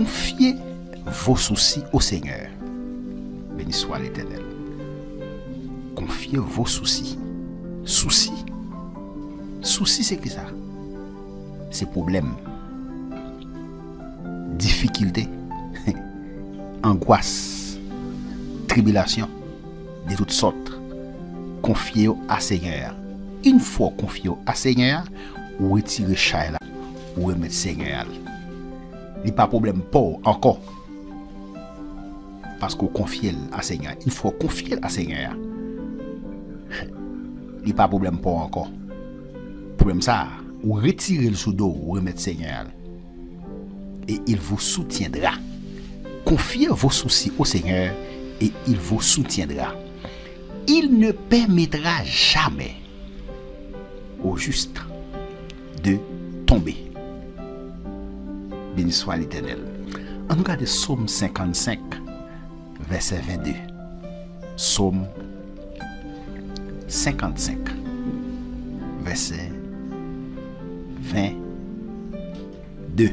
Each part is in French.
Confiez vos soucis au Seigneur. Béni soit l'Éternel. Confiez vos soucis. Soucis. Soucis, c'est que ça? C'est problème. Difficulté. Angoisse. Tribulation. De toutes sortes. Confiez-vous à Seigneur. Une fois confiez-vous à Seigneur, ou retirez chat là, ou remettez Seigneur. Il n'y a pas de problème pour encore. Parce que vous confiez à Seigneur. Il faut confier à Seigneur. Il n'y a pas de problème pour encore. Problème ça, ou retirez le sous dos, ou remettez Seigneur. Et il vous soutiendra. Confiez vos soucis au Seigneur et il vous soutiendra. Il ne permettra jamais au juste de tomber. Béni soit l'Éternel. On regarde Psaume 55, verset 22. Psaume 55, verset 22.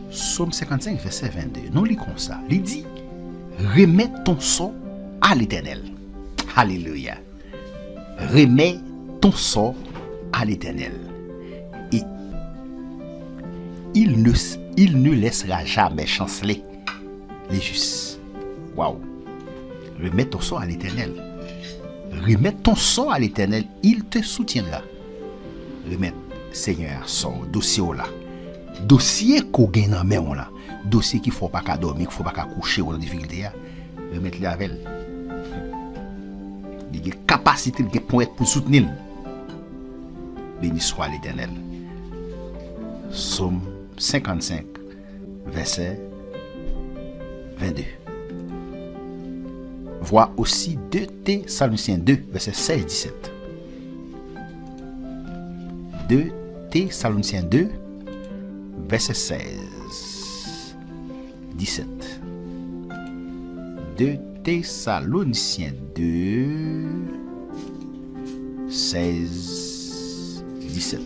Psaume 55, verset 22. Nous lisons ça. Il dit, remets ton sort à l'Éternel. Alléluia. Remets ton sort à l'Éternel. Et il ne laissera jamais chanceler les justes. Waouh. Remets ton sort à l'Éternel. Remets ton sort à l'Éternel. Il te soutiendra. Remets, Seigneur, son dossier là. Dossier qu'on gagne dans main là. Dossier qu'il faut pas qu'à dormir, qu'il faut pas qu'à coucher ou dans difficulté. Remettre-le avec. Il y a capacité de pour soutenir. Béni soit l'Éternel. Psaume 55, verset 22. Vois aussi 2 Thessaloniciens 2, verset 16-17. 2 Thessaloniciens 2, verset 16-17. 2 Thessaloniciens 2, 16-17.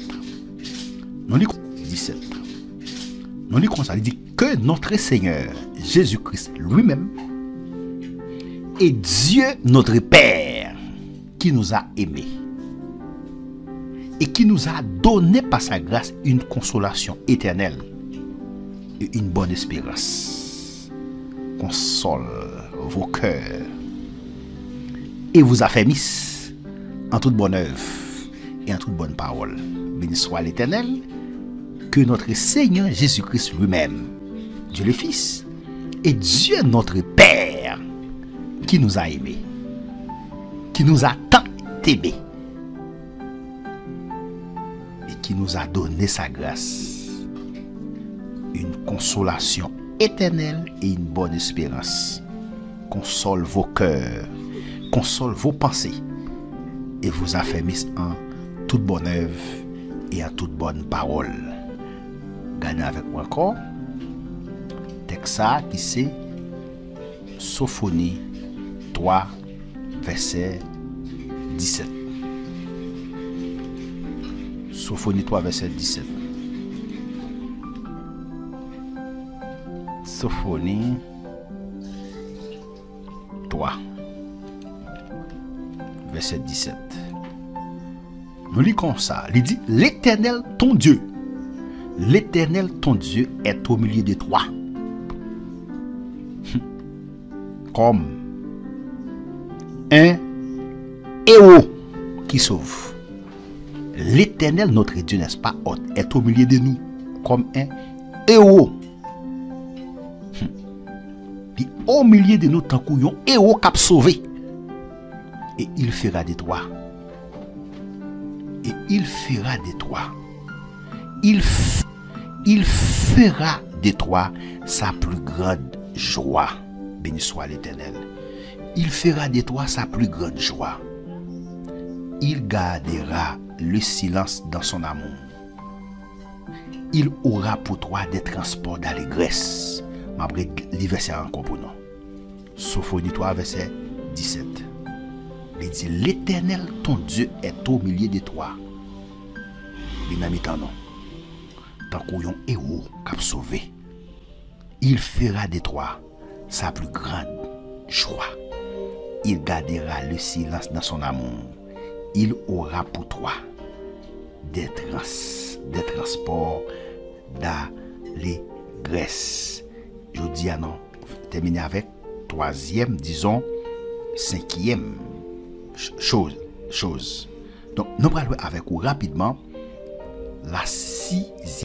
Nous lisons 17. Nous lisons ça. Il dit que notre Seigneur Jésus-Christ lui-même est Dieu notre Père qui nous a aimés et qui nous a donné par sa grâce une consolation éternelle et une bonne espérance. Console vos cœurs et vous affermisse en toute bonne œuvre et en toute bonne parole. Béni soit l'Éternel, que notre Seigneur Jésus-Christ lui-même, Dieu le Fils, et Dieu notre Père, qui nous a aimés, qui nous a tant aimés, et qui nous a donné sa grâce, une consolation éternelle et une bonne espérance. Console vos cœurs, console vos pensées, et vous affermisse en toute bonne œuvre et en toute bonne parole. Gardez avec moi encore texte qui c'est Sophonie 3 verset 17. Sophonie 3 verset 17. Sophonie 3 verset 17. Nous lisons comme ça. Il dit, l'Éternel ton Dieu. L'Éternel ton Dieu est au milieu de toi. Comme un héros qui sauve. L'Éternel notre Dieu, n'est-ce pas, est au milieu de nous. Comme un héros. Puis au milieu de nous, tant qu'on un héros qui a sauvé. Et il fera de toi. Et il fera de toi. Il fera de toi sa plus grande joie. Béni soit l'Éternel. Il fera de toi sa plus grande joie. Il gardera le silence dans son amour. Il aura pour toi des transports d'allégresse. M'abré les versets encore pour nous. Sophonie 3 verset 17. Il dit, l'Éternel ton Dieu est au milieu de toi. Il n'a mis tant non. Tant qu'on y a un héros qui a sauvé. Il fera de toi sa plus grande joie. Il gardera le silence dans son amour. Il aura pour toi des transports d'allégresse. Je dis à non, terminer avec troisième, disons, cinquième chose. Donc, nous allons avec vous rapidement la sixième.